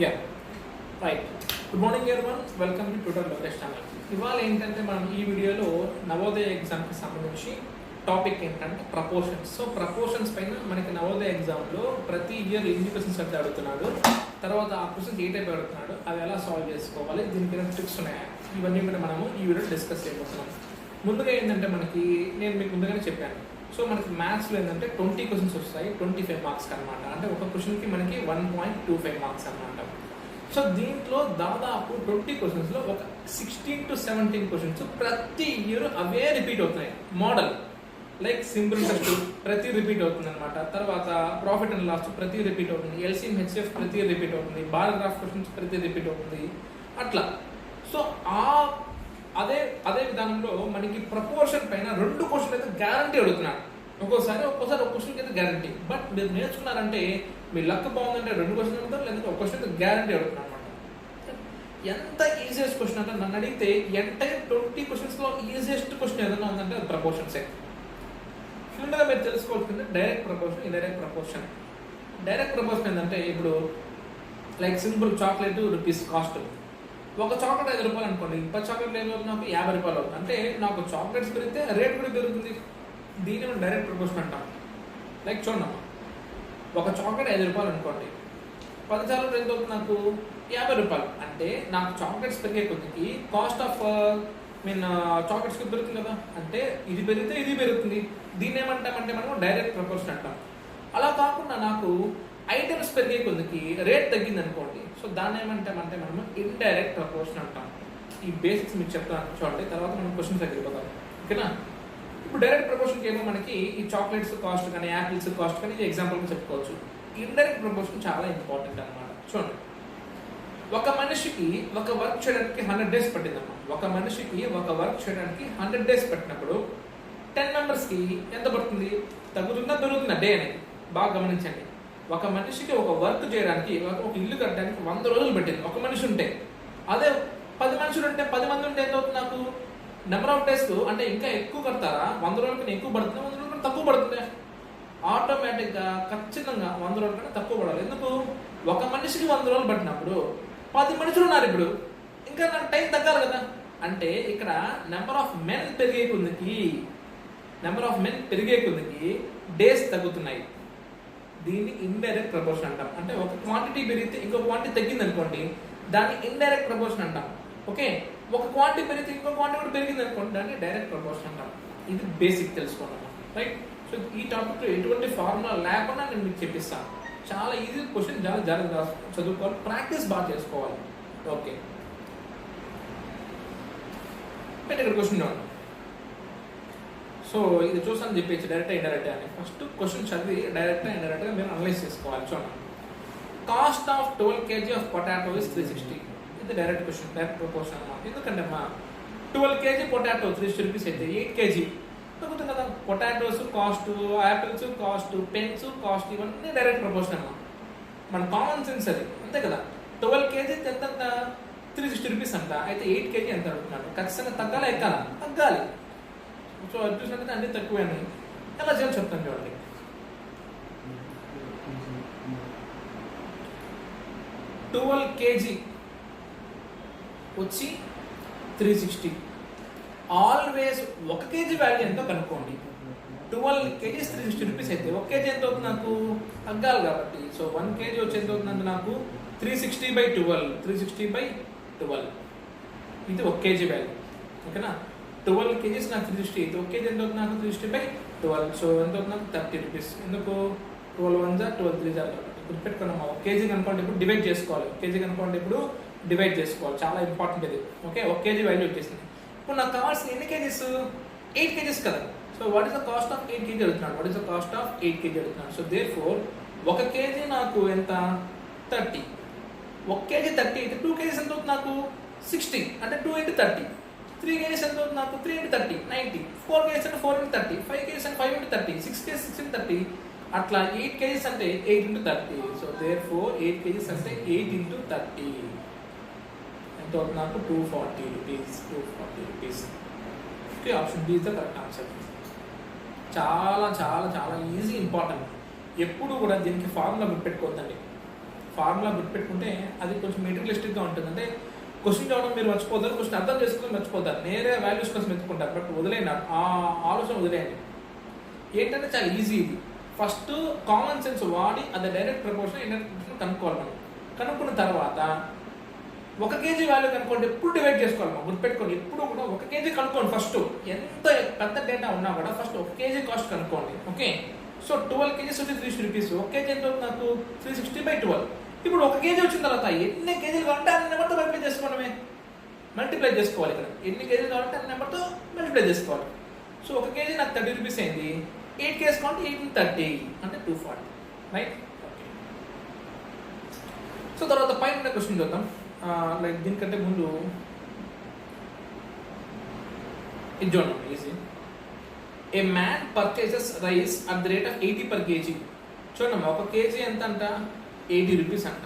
Yeah right. Good morning everyone, welcome to tutor Lokesh channel. ఇవాళ ఏంటంటే మనం ఈ వీడియోలో నవోదయ ఎగ్జామ్కి సంబంధించి టాపిక్ ఏంటంటే ప్రపోర్షన్స్. సో ప్రపోర్షన్స్ పైన మనకి నవోదయ ఎగ్జామ్లో ప్రతి ఇయర్ ఎన్ని క్వశ్చన్స్ అయితే అడుగుతున్నాడు, తర్వాత ఆ క్వశ్చన్స్ ఏ టైప్ అడుగుతున్నాడు, అవి ఎలా సాల్వ్ చేసుకోవాలి, దీనికి ట్రిక్స్ ఉన్నాయా, ఇవన్నీ కూడా మనము ఈ వీడియోలో డిస్కస్ చేయబోతున్నాం. ముందుగా ఏంటంటే మనకి నేను మీకు ముందుగానే చెప్పాను, సో మనకి మ్యాథ్స్లో ఏంటంటే 20 క్వశ్చన్స్ వస్తాయి, 25 మార్క్స్కి అనమాట. అంటే ఒక క్వశ్చన్కి మనకి 1.25 మార్క్స్ అనమాట. సో దీంట్లో దాదాపు 20 క్వశ్చన్స్లో ఒక 16 to 17 క్వశ్చన్స్ ప్రతి ఇయర్ అవే రిపీట్ అవుతున్నాయి. మోడల్ లైక్ సింపుల్ టెస్ట్ ప్రతి రిపీట్ అవుతుంది అనమాట. తర్వాత ప్రాఫిట్ అండ్ లాస్ ప్రతి రిపీట్ అవుతుంది, ఎల్సీఎం హెచ్ఎఫ్ ప్రతి రిపీట్ అవుతుంది, బారోగ్రాఫ్ క్వశ్చన్స్ ప్రతి రిపీట్ అవుతుంది అట్లా. సో అదే విధానంలో మనకి ప్రపోర్షన్ పైన 2 క్వశ్చన్ అయితే గ్యారంటీ అడుగుతున్నాడు. ఒక్కోసారి ఒక క్వశ్చన్కి అయితే గ్యారంటీ. బట్ మీరు నేర్చుకున్నారంటే మీ లక్ బాగుందంటే 2 క్వశ్చన్ అడుగుతారు, లేదంటే ఒక క్వశ్చన్ అయితే గ్యారంటీ అడుగుతున్నారు అనమాట. ఎంత ఈజియెస్ట్ క్వశ్చన్ అంటే నన్ను అడిగితే ఎంటైర్ 20 క్వశ్చన్స్లో ఈజియెస్ట్ క్వశ్చన్ ఏదైనా ఉందంటే అది ప్రపోర్షన్సే. ముందుగా మీరు తెలుసుకోవాల్సింది direct proportion, indirect proportion. Direct proportion ఏంటంటే ఇప్పుడు like simple chocolate rupees cost. ఒక చాక్లెట్ 5 రూపాయలు అనుకోండి, 10 చాక్లెట్లు ఏమవుతుంది, నాకు 50 రూపాయలు అవుతుంది. అంటే నాకు చాక్లెట్స్ పెరిగితే రేట్ కూడా పెరుగుతుంది. దీన్ని మనం డైరెక్ట్ ప్రపోర్షన్ అంటాం. లైక్ చూడమ్మా, ఒక చాక్లెట్ 5 రూపాయలు అనుకోండి, 10 చాక్లెట్ ఎంత అవుతుంది, నాకు 50 రూపాయలు. అంటే నాకు చాక్లెట్స్ పెరిగే కొద్దికి కాస్ట్ ఆఫ్ చాక్లెట్స్కి పెరుగుతుంది కదా, అంటే ఇది పెరిగితే ఇది పెరుగుతుంది. దీన్ని ఏమంటామంటే మనం డైరెక్ట్ ప్రపోర్షన్ అంటాం. అలా కాకుండా నాకు ఐటమ్స్ పెరిగే కొద్దికి రేట్ తగ్గింది అనుకోండి, సో దాన్ని ఏమంటామంటే మనం ఇండైరెక్ట్ ప్రపోర్షన్ అంటాం. ఈ బేసిక్స్ మీకు చెప్తాను చూడండి, తర్వాత మనం క్వశ్చన్స్ తగ్గిపోతాం. ఓకేనా? ఇప్పుడు డైరెక్ట్ ప్రపోర్షన్కి ఏమో మనకి ఈ చాక్లెట్స్ కాస్ట్ కానీ యాపిల్స్ కాస్ట్ కానీ ఎగ్జాంపుల్గా చెప్పుకోవచ్చు. ఇండైరెక్ట్ ప్రపోర్షన్ చాలా ఇంపార్టెంట్ అనమాట. చూడండి, ఒక మనిషికి ఒక వర్క్ చేయడానికి 100 days పట్టిందమ్మా. ఒక మనిషికి ఒక వర్క్ చేయడానికి 100 days పట్టినప్పుడు 10 మెంబర్స్కి ఎంత పడుతుంది? తగ్గుతుందా పెరుగుతుందా డే అనేది? బాగా గమనించండి. ఒక మనిషికి ఒక వర్క్ చేయడానికి, ఒక ఇల్లు కట్టడానికి 100 రోజులు పట్టింది ఒక మనిషి ఉంటే. అదే 10 మనుషులు ఉంటే, 10 మంది ఉంటే ఎంత అవుతుంది? నాకు నెంబర్ ఆఫ్ డేస్ అంటే ఇంకా ఎక్కువ కడతారా? 100 రోజుల కన్నా ఎక్కువ పడుతుంది, 100 రోజుల కన్నా తక్కువ పడుతుంది. ఆటోమేటిక్గా ఖచ్చితంగా 100 రోజుల కన్నా తక్కువ పడాలి. ఎందుకు? ఒక మనిషికి 100 రోజులు పట్టినప్పుడు 10 మనుషులు ఉన్నారు, ఇప్పుడు ఇంకా నాకు టైం తగ్గాలి కదా. అంటే ఇక్కడ నెంబర్ ఆఫ్ మెన్ పెరిగే కొద్దికి డేస్ తగ్గుతున్నాయి. దీన్ని ఇండైరెక్ట్ ప్రపోర్షన్ అంటాం. అంటే ఒక క్వాంటిటీ పెరిగితే ఇంకో క్వాంటిటీ తగ్గింది అనుకోండి, దాన్ని ఇండైరెక్ట్ ప్రపోర్షన్ అంటాం. ఓకే, ఒక క్వాంటిటీ పెరిగితే ఇంకో క్వాంటిటీ కూడా పెరిగింది అనుకోండి, దాన్ని డైరెక్ట్ ప్రపోర్షన్ అంటాం. ఇది బేసిక్ తెలుసుకోండి, రైట్? సో ఈ టాపిక్లో ఎటువంటి ఫార్ములా లేకుండా నేను మీకు చెప్పిస్తాను. చాలా ఈజీ క్వశ్చన్, చాలా జాగ్రత్తగా చదువుకోవాలి, ప్రాక్టీస్ బాగా చేసుకోవాలి. ఓకే, ఇక్కడ క్వశ్చన్ చూడండి. సో ఇది చూసాను చెప్పేసి డైరెక్ట్ ఇండైరెక్ట్ అని ఫస్ట్ క్వశ్చన్ చదివి డైరెక్ట్ ఇండైరెక్ట్గా మీరు అనలైజ్ చేసుకోవాలి. చూడండి, cost of 12 kg of potato is 360. ఇది డైరెక్ట్ క్వశ్చన్, డైరెక్ట్ ప్రపోర్షన్ అన్నమాట. ఎందుకంటే అమ్మా 12 kg పొటాటో 360 rupees అయితే 8 kg తగ్గుతుంది కదా. Potatoes cost, apples cost, pens cost, ఇవన్నీ డైరెక్ట్ ప్రపోర్షన్ అమ్మా. మన కామన్ సెన్స్ అది, అంతే కదా. 12 kg ఎంత? 360 rupees అంట. అయితే 8 kg ఎంత అడుగుతున్నాడు? ఖచ్చితంగా తగ్గాలా ఎక్కాలా? తగ్గాలి. సో అది చూసినట్టు అన్ని తక్కువే. ఎలా చేయాలి చెప్తాను చూడండి. ట్వెల్వ్ కేజీ వచ్చి 360. ఆల్వేస్ 1 kg వాల్యూ ఎంతో కనుక్కోండి. 12 kgs 360 rupees అయితే 1 kg ఎంత అవుతుంది? నాకు తగ్గాలి కాబట్టి. సో 1 kg వచ్చి ఎంత అవుతుందంటే నాకు 360/12. 360/12 ఇది 1 kg వాల్యూ. ఓకేనా? 12 kgs నాకు 360 అయితే 1 kg ఎంత అవుతుంది? నాకు 360/12. సో ఎంత అవుతుంది? నాకు 30 rupees. ఎందుకు? 12 1 12 3 కాబట్టి గుర్తుపెట్టుకున్నాము. 1 kg కనుక్కోండి, ఇప్పుడు డివైడ్ చేసుకోవాలి. 1 kg కనుక్కోండి, ఇప్పుడు డివైడ్ చేసుకోవాలి. చాలా ఇంపార్టెంట్ ఇది. ఓకే, 1 kg వాల్యూ వచ్చేసింది. ఇప్పుడు నాకు కావాల్సిన ఎన్ని కేజీస్? 8 kgs కదా. So what is the cost of 8 kg అడుగుతున్నాడు. What is the cost of 8 kg అడుగుతున్నాడు. సో దేర్ ఫోర్ 1 kg నాకు ఎంత? 30. 1 kg 30 అయితే 2 kgs ఎంత అవుతుంది? నాకు 60. అంటే 2 into 30. 3 kgs ఎంత అవుతుంది? నాకు 3 into 30 90. 4 kgs అంటే 4 into 30. 5 kgs అంటే 5 into 30. 6 kgs 6 into 30. అట్లా 8 kgs అంటే 8 into 30. So therefore 8 kgs అంటే 8 into 30 ఎంత అవుతుంది? నాకు 240 rupees. 240 rupees. Okay, option B is the correct answer. చాలా చాలా చాలా ఈజీ, ఇంపార్టెంట్. ఎప్పుడు కూడా దీనికి ఫార్ములా గుర్తుపెట్టుకోవద్దండి. ఫార్ములా గుర్తుపెట్టుకుంటే అది కొంచెం మెటీరియలిస్టిక్గా ఉంటుంది. అంటే క్వశ్చన్ చదవడం మీరు మర్చిపోతారు, క్వశ్చన్ అర్థం చేసుకుని మర్చిపోతారు, నేరే వాల్యూస్ కోసం ఎత్తుకుంటారు. బట్ వదిలేయండి, ఆ ఆలోచన వదిలేయండి. ఏంటంటే చాలా ఈజీ ఇది. ఫస్ట్ కామన్ సెన్స్ వాడి అది డైరెక్ట్ ప్రపోర్షన్ ఇండైరెక్ట్ ప్రపోర్షన్ కనుక్కోవాలి. మనం కనుక్కున్న తర్వాత 1 kg వాల్యూ కనుక్కోండి, ఎప్పుడు డివైడ్ చేసుకోవాలి. మనం గుర్తుపెట్టుకోండి, ఎప్పుడు కూడా 1 kg కనుక్కోండి. ఫస్ట్ ఎంత పెద్ద డేటా ఉన్నా కూడా ఫస్ట్ 1 kg కాస్ట్ కనుక్కోండి. ఓకే, సో 12 kg వచ్చి 360 రూపీస్. 1 kg ఎంత నాకు 360/12. ఇప్పుడు 1 kg వచ్చిన తర్వాత ఎన్ని కేజీలు కావాలంటే అన్ని నెంబర్తో మల్టిప్లై చేసుకోవడమే, మల్టిప్లై చేసుకోవాలి. ఇక్కడ ఎన్ని కేజీలు కావాలంటే అన్ని నెంబర్తో మల్టిప్లై చేసుకోవాలి. సో 1 kg నాకు 30 రూపీస్ అయింది. 8 kg కావాలంటే 1830 అంటే 240, రైట్? ఓకే, సో తర్వాత పైన క్వశ్చన్ చూద్దాం. లైక్ దీనికంటే ముందు ఇది చూడండి, easy. A man purchases rice at the rate of 80 per kg. చూడండి, 1 kg ఎంత అంట? 80 రూపీస్ అంట.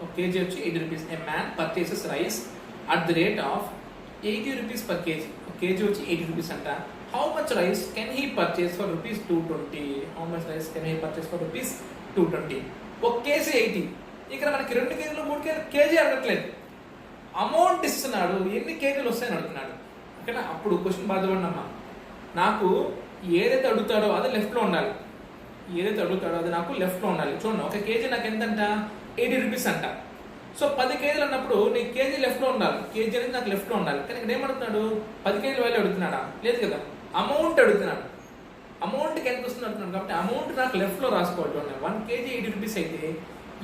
1 kg వచ్చి 80 rupees. A man purchases rice at the rate of 80 rupees per kg. 1 kg వచ్చి 80 రూపీస్ అంట. How much rice can he purchase for rupees 220? How much rice can he purchase for rupees 220? 1 kg 80. ఇక్కడ మనకి 2 కేజీలు 3 KG అడగట్లేదు, amount ఇస్తున్నాడు, ఎన్ని కేజీలు వస్తాయని అడుగుతున్నాడు. ఓకేనా? అప్పుడు క్వశ్చన్ బాధపడినమ్మా, నాకు ఏదైతే అడుగుతాడో అది లెఫ్ట్లో ఉండాలి. ఏదైతే అడుగుతాడో అది నాకు లెఫ్ట్లో ఉండాలి. చూడండి, 1 kg నాకు ఎంతంట? 80 రూపీస్ అంట. సో 10 కేజీలు అన్నప్పుడు నీ కేజీ లెఫ్ట్లో ఉండాలి, కేజీ అనేది నాకు లెఫ్ట్లో ఉండాలి. కానీ ఇక్కడ ఏమడుగుతున్నాడు? 10 కేజీల వాల్యూ అడుగుతున్నాడా? లేదు కదా, అమౌంట్ అడుగుతున్నాడు. అమౌంట్కి ఎంత వస్తుంది అడుగుతున్నాడు కాబట్టి అమౌంట్ నాకు లెఫ్ట్లో రాసుకోవాలి. చూడండి, 1 kg 80 రూపీస్ అయితే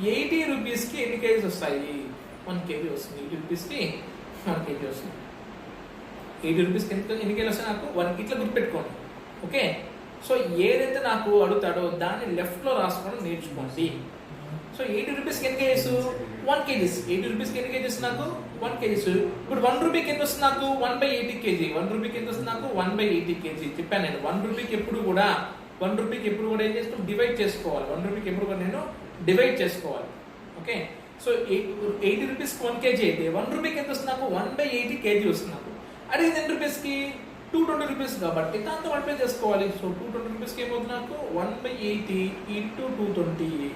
80 రూపీస్కి ఎన్ని కేజీస్ వస్తాయి? 1 kg వస్తుంది. 80 రూపీస్కి 1 kg వస్తుంది. 80 రూపీస్కి ఎన్ని కేజీలు వస్తాయి నాకు? 1. ఇట్లా గుర్తుపెట్టుకోండి. ఓకే, సో ఏదైతే నాకు అడుగుతాడో దాన్ని లెఫ్ట్లో రాసుకోవడం నేర్చుకోండి. సో 80 రూపీస్కి ఎన్ని కేజీస్? 1 kg. 80 రూపీస్కి ఎన్ని కేజీస్ నాకు? 1 kg. ఇప్పుడు 1 రూపీకి ఎంత వస్తుంది నాకు? 1/80 kg. 1 రూపీకి ఎంత వస్తుంది నాకు? 1/80 kg. చెప్పాను నేను, 1 రూపీకి ఎప్పుడు కూడా ఏం చేసుకోవాలి? డివైడ్ చేసుకోవాలి. 1 రూపీకి ఎప్పుడు కూడా నేను డివైడ్ చేసుకోవాలి. ఓకే, సో 80 రూపీస్కి 1 kg అయితే 1 రూపీకి ఎంత వస్తుంది నాకు? 1/80 kg వస్తుంది నాకు. అడిగింది 10 రూపీస్కి 220 రూపీస్ కాబట్టి దాంతో మల్టిప్లై చేసుకోవాలి. సో 220 రూపీస్కి ఏమవుతుంది నాకు? 1/80 into 220.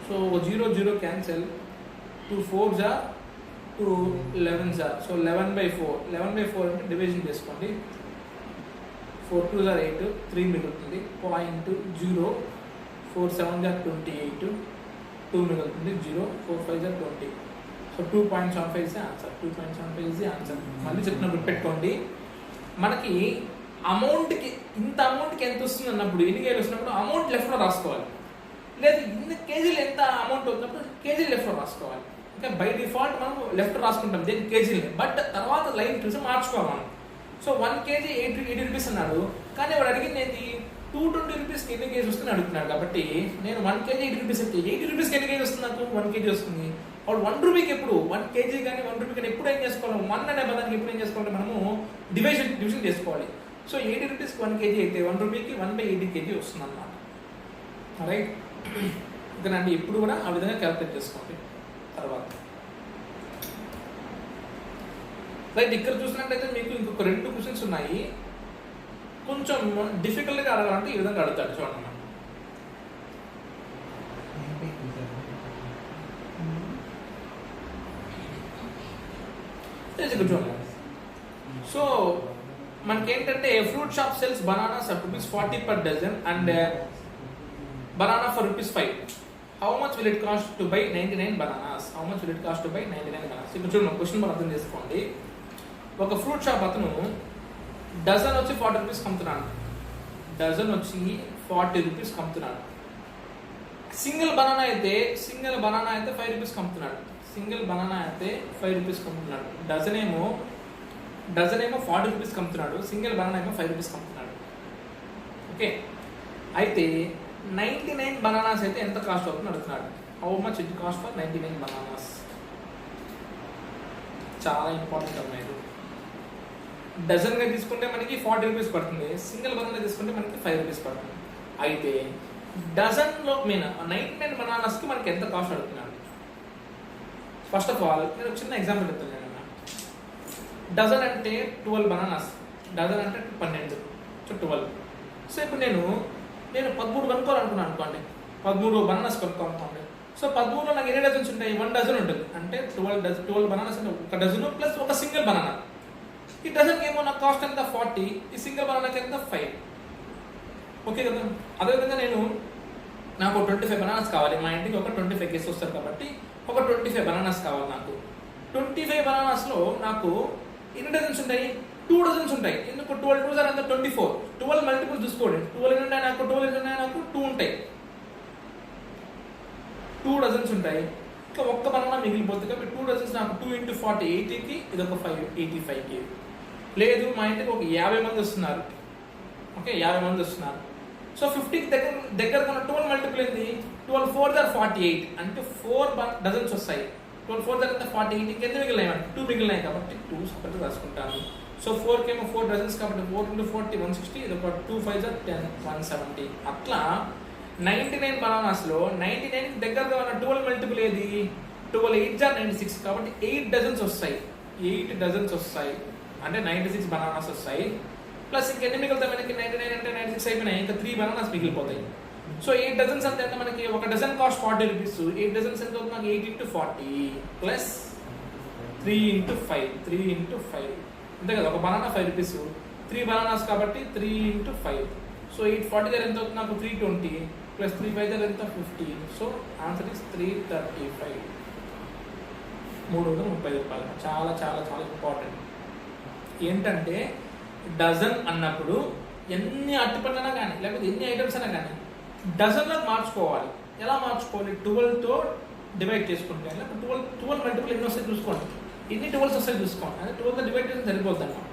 So 0 0 cancel, 2 4s are 2 11s are. So 11/4. 11/4 అంటే డివిజన్ చేసుకోండి. 4 2s are 8, 3 మిగులుతుంది. 0.0. 4 7s are 28, 2 మిగులుతుంది. 0 4 5s are 20. So 2.75 is the answer. 2.75 is the answer. మళ్ళీ చెప్పినప్పుడు పెట్టుకోండి, మనకి అమౌంట్కి ఇంత అమౌంట్కి ఎంత వస్తుంది అన్నప్పుడు, ఎన్ని కేజీలు వస్తున్నప్పుడు అమౌంట్ లెఫ్ట్లో రాసుకోవాలి. లేదు ఇన్ని కేజీలు ఎంత అమౌంట్ అవుతున్నప్పుడు కేజీ లెఫ్ట్లో రాసుకోవాలి. ఓకే, బై డిఫాల్ట్ మనం లెఫ్ట్ రాసుకుంటాం దేని కేజీని, బట్ తర్వాత లైన్ చూసి మార్చుకోవాలి మనం. సో 1 kg 80 రూపీస్ అన్నాడు, కానీ వాడు అడిగింది ఏంటి? 220 రూపీస్కి ఎన్ని కేజీ వస్తుంది అడుగుతున్నాడు. కాబట్టి నేను 1 kg 80 రూపీస్ అయితే 80 రూపీస్కి ఎన్ని కేజీ వస్తుంది నాకు? 1 kg వస్తుంది. వాడు 1 రూపీకి ఎప్పుడు 1 kg కానీ 1 రూపీ కానీ ఎప్పుడు ఏం చేసుకోవాలి? 1 అనే పదానికి ఎప్పుడు ఏం చేసుకోవాలి? మనము డివిజన్ చేసుకోవాలి. సో 80 రూపీస్కి 1 kg అయితే 1 రూపీకి 1/80 kg వస్తుంది అన్నమాట. రైట్, ఇకనండి ఎప్పుడు కూడా ఆ విధంగా క్యాలిక్యులేట్ చేసుకోండి. తర్వాత రైట్, ఇక్కడ చూసినట్టయితే మీకు ఇంకొక 2 క్వశ్చన్స్ ఉన్నాయి. కొంచెం డిఫికల్ట్గా అడగాలంటే ఈ విధంగా అడుగుతాడు. చూడండి, చూడండి. సో మనకేంటంటే fruit shop cells bananas at ₹40 per dozen and banana for ₹5. How much will it cost to buy 99 bananas? How much will it cost to buy 99 bananas? ఇప్పుడు చూడండి, క్వశ్చన్ మనం అర్థం చేసుకోండి. ఒక ఫ్రూట్ షాప్ అతను డజన్ వచ్చి 40 rupees కమ్ముతున్నాడు. Dozen వచ్చి 40 rupees కమ్ముతున్నాడు. Single banana అయితే 5 రూపీస్ కమ్ముతున్నాడు. సింగిల్ బనానా అయితే 5 రూపీస్ కమ్ముతున్నాడు. డజన్ ఏమో 40 రూపీస్ కమ్ముతున్నాడు. సింగిల్ బనానా ఏమో 5 రూపీస్ కమ్ముతున్నాడు. ఓకే, అయితే 99 బనానాస్ అయితే ఎంత కాస్ట్ అవుతుంది అడుగుతున్నాడు. How much it cost for 99 bananas? చాలా ఇంపార్టెంట్ అన్నమాట. డజన్గా తీసుకుంటే మనకి 40 రూపీస్ పడుతుంది. సింగిల్ బనానా తీసుకుంటే మనకి 5 రూపీస్ పడుతుంది. అయితే డజన్లో 99 బనానాస్కి మనకి ఎంత కాస్ట్ అడుగుతున్నాడు? ఫస్ట్ ఆఫ్ ఆల్ నేను ఒక చిన్న ఎగ్జాంపుల్ చెప్తాను. డజన్ అంటే 12 బనానాస్. డజన్ అంటే 12, సో 12. సో ఇప్పుడు నేను 13 కనుక్కోవాలనుకున్నాను అనుకోండి, 13 బనానాస్ కనుక్కోవాలనుకోండి. సో సో 13లో నాకు ఎన్ని డజన్స్ ఉంటాయి? 1 డజన్ ఉంటుంది. అంటే 12 బనానాస్ అంటే ఒక డజను ప్లస్ ఒక సింగిల్ బనానా. ఈ డజన్కి ఏమో నాకు కాస్ట్ ఎంత? 40. ఈ సింగిల్ బనానాకి ఎంత? 5. ఓకే కదా. అదేవిధంగా నాకు 25 బనానాస్ కావాలి. మా ఇంటికి ఒక 25 కేసు వస్తారు కాబట్టి ఒక 25 బనానాస్ కావాలి నాకు. 25 బనానాస్లో నాకు ఎన్ని డజన్స్ ఉంటాయి? 2 డజన్స్ ఉంటాయి. ఎందుకు? 12 2 ఎంత? 24. 12 మల్టిపుల్ చూసుకోండి. 12 ఎన్ని ఉన్నాయి నాకు? 12 ఉన్నాయి నాకు? 2 ఉంటాయి. 2 డజన్స్ ఉంటాయి. ఇంకా ఒక్క బనానా మిగిలిపోతుంది కాబట్టి 2 డజన్స్ నాకు 2 × 40 80కి, ఇది ఒక 5 85కి. లేదు మా ఇంటికి ఒక 50 మంది వస్తున్నారు. ఓకే, 50 మంది వస్తున్నారు. సో 50కి దగ్గర కన్నా 12 మల్టిపుల్ ఏంది? 12 4 ఆర్ 48 అంటే 4 డజన్స్ వస్తాయి. 12 4 ఎంత? 48. ఇంకెంత మిగిలినాయి? 2 మిగిలినాయి కాబట్టి 2 సపరేట్ రాసుకుంటాను. సో 4 కేమో 4 డజన్స్ కాబట్టి 4 × 40 160. ఇది ఒక 2 5 10 170. అట్లా 99 బనానాస్లో 99కి దగ్గరగా ఉన్న 12 మల్టిపుల్ ఏది? 12 8 96 కాబట్టి 8 డజన్స్ వస్తాయి. 8 డజన్స్ వస్తాయి అంటే 96 బనానాస్ వస్తాయి. ప్లస్ ఇంకెన్ని మిగులుతాయి మనకి? 99 అంటే 96 అయిపోయినాయి. ఇంకా 3 బనానాస్ మిగిలిపోతాయి. సో 8 డజన్స్ అంటే ఎంత మనకి? ఒక డజన్ కాస్ట్ 40 రూపీస్. 8 డజన్స్ ఎంత అవుతుంది నాకు? 8 × 40 ప్లస్ 3 × 5. 3 × 5 అంతే కదా. ఒక బనానా 5 రూపీస్. 3 బనానాస్ కాబట్టి 3 × 5. సో 840 దగ్గర ఎంత అవుతుంది నాకు? 320 ప్లస్ 3 5 దగ్గర ఎంత? 15. So answer is 335. 330 రూపాయలు. చాలా చాలా చాలా ఇంపార్టెంట్. ఏంటంటే డజన్ అన్నప్పుడు ఎన్ని అట్టిపళ్ళైనా కానీ లేకపోతే ఎన్ని ఐటమ్స్ అయినా కానీ డజన్లకు మార్చుకోవాలి. ఎలా మార్చుకోవాలి? 12తో డివైడ్ చేసుకుంటే లేకపోతే 12 మల్టిపుల్ ఎన్ని వస్తాయి చూసుకోండి. ఎన్ని 12s వస్తాయి చూసుకోండి. అంటే 12తో డివైడ్ చేసి సరిపోద్ది అన్నమాట.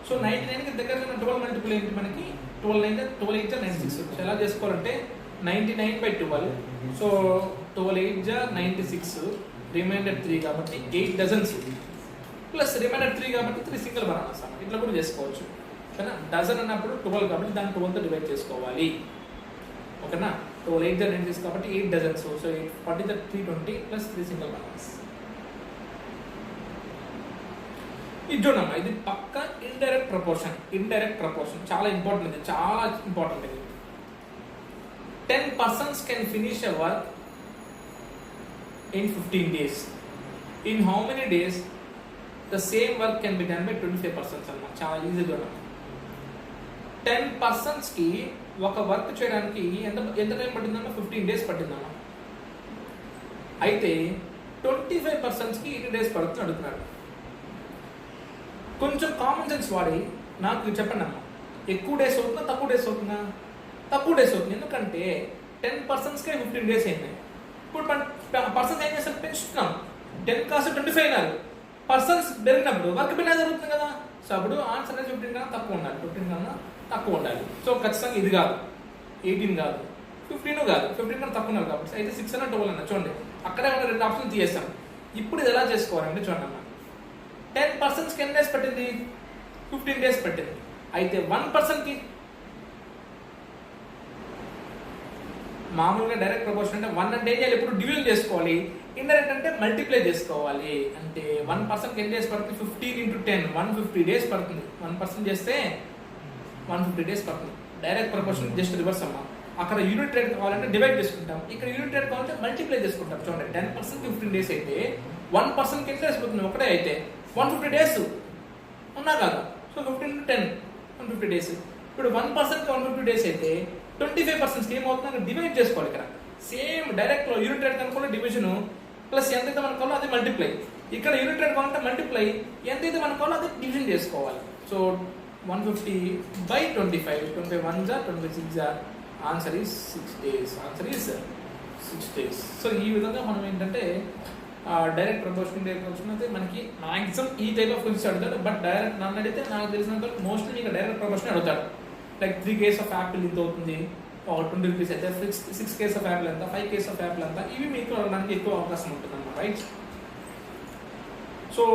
సో 99కి దగ్గరగా 12 మల్టిపుల్ ఏంటి మనకి? 12 8 96. ఎలా చేసుకోవాలంటే 99/12. సో 12 8 96 రిమైండర్ 3 కాబట్టి 8 డజన్స్ ప్లస్ రిమైండర్ 3 కాబట్టి 3 సింగిల్ బనానాస్. ఇట్లా కూడా చేసుకోవచ్చు. ఓకేనా. డజన్ అన్నప్పుడు 12 కాబట్టి దాన్ని 12తో డివైడ్ చేసుకోవాలి. ఓకేనా. 12 8 96 కాబట్టి 8 dozens. So 840 320 plus 3 single bananas. ఇది చూడమ్మా, ఇది పక్క ఇండైరెక్ట్ ప్రపోర్షన్. ఇండైరెక్ట్ ప్రపోర్షన్ చాలా ఇంపార్టెంట్. ఇది చాలా ఇంపార్టెంట్. ఇది 10 persons can finish a work in 15 days. In how many days the same work can be done by 25 persons అన్నమాట. చాలా ఈజీ చూడండి. 10 persons కి ఒక వర్క్ చేయడానికి ఎంత టైం పట్టిందమ్మా? 15 days పట్టిందమ్మా. అయితే 25 persons కి 8 days పడుతుంది అడుగుతున్నాడు. కొంచెం కామన్ సెన్స్ వాడి నాకు చెప్పండి అమ్మా, ఎక్కువ డేస్ అవుతుందా తక్కువ డేస్ అవుతుందా? తక్కువ డేస్ అవుతుంది. ఎందుకంటే 10 personsకే 15 days అయింది. ఇప్పుడు పర్సన్స్ ఏం చేస్తారు? పెంచుతున్నాం. 10 కాస్త 25 అయినారు. పర్సన్స్ పెరిగినప్పుడు వర్క్ పెరిగినా జరుగుతుంది కదా. సో అప్పుడు ఆన్సర్ అనేది 15 కన్నా తక్కువ ఉండాలి. 15 కన్నా తక్కువ ఉండాలి. సో ఖచ్చితంగా ఇది కాదు, 18 కాదు, 15 కాదు, 15 కన్నా తక్కువ ఉండాలి కాబట్టి అయితే 6 అన్న 12 అన్న. చూడండి అక్కడే ఉన్న 2 ఆప్షన్ తీయేస్తాం. ఇప్పుడు ఇది ఎలా చేసుకోవాలంటే చూడండి అన్న, 10 personsకి ఎన్ని డేస్ పట్టింది? 15 days పట్టింది. అయితే 1 personకి మామూలుగా డైరెక్ట్ ప్రపోర్షన్ అంటే 1 అంటే ఏం చేయాలి? ఇప్పుడు డివిజన్ చేసుకోవాలి. ఇండైరెక్ట్ అంటే మల్టిప్లై చేసుకోవాలి. అంటే 1 personకి ఎన్ని డేస్ పడుతుంది? 15 × 10 150 days పడుతుంది. 1 person చేస్తే 150 days పడుతుంది. డైరెక్ట్ ప్రపోర్షన్ జస్ట్ రివర్స్ అమ్మా. అక్కడ యూనిట్ రేట్ కావాలంటే డివైడ్ చేసుకుంటాం. ఇక్కడ యూనిట్ రేట్ కావాలంటే మల్టిప్లై చేసుకుంటాం. చూడండి 10 persకి 15 days అయితే 1 personకి ఎన్ని డేస్ పడుతుంది? ఒకటే అయితే 150 days ఉన్నా కదా. So 15 × 10 150 days. ఇప్పుడు 1 personకి 150 days అయితే 25 personsకి ఏమవుతుందో డివైడ్ చేసుకోవాలి. ఇక్కడ సేమ్ డైరెక్ట్ లో యూనిట్ రేట్ కనుక డివిజన్ ప్లస్ ఎంతైతే మనకు కావాలో అది మల్టిప్లై. ఇక్కడ యూనిట్ రేట్ కావాలంటే మల్టిప్లై, ఎంతైతే మనకు కావాలో అది డివిజన్ చేసుకోవాలి. So 150/25 25 1s 26 answer is 6 days. Answer is 6 days. So ఈ విధంగా మనం ఏంటంటే డైరెక్ట్ ప్రపోర్షన్ అయితే మనకి మ్యాక్సిమం ఈ టైప్ ఆఫ్ క్వశ్చన్స్ అడుగుతాడు. బట్ డైరెక్ట్ నన్ను అడిగితే నాకు తెలిసినంత మోస్ట్లీ మీకు డైరెక్ట్ ప్రపోర్షన్ అడుగుతాడు. లైక్ 3 కేస్ ఆఫ్ యాపిల్ ఇంత అవుతుంది, ఒక 20 rupees అయితే 6 కేస్ ఆఫ్ యాపిల్ ఎంత, 5 కేస్ ఆఫ్ యాపిల్ ఎంత, ఇవి మీకు అడగడానికి ఎక్కువ అవకాశం ఉంటుంది అన్నమాట. రైట్. సో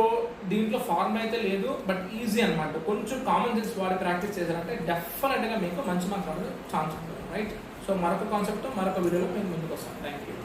దీంట్లో ఫార్మ్ అయితే లేదు, బట్ ఈజీ అనమాట. కొంచెం కామన్ సెన్స్ వాడి ప్రాక్టీస్ చేశారంటే డెఫినెట్గా మీకు మంచి మార్క్స్ రావడానికి ఛాన్స్ ఉంటుంది. రైట్. సో మరొక కాన్సెప్ట్ మరొక వీడియోలో మేము ముందుకు వస్తాం. Thank you.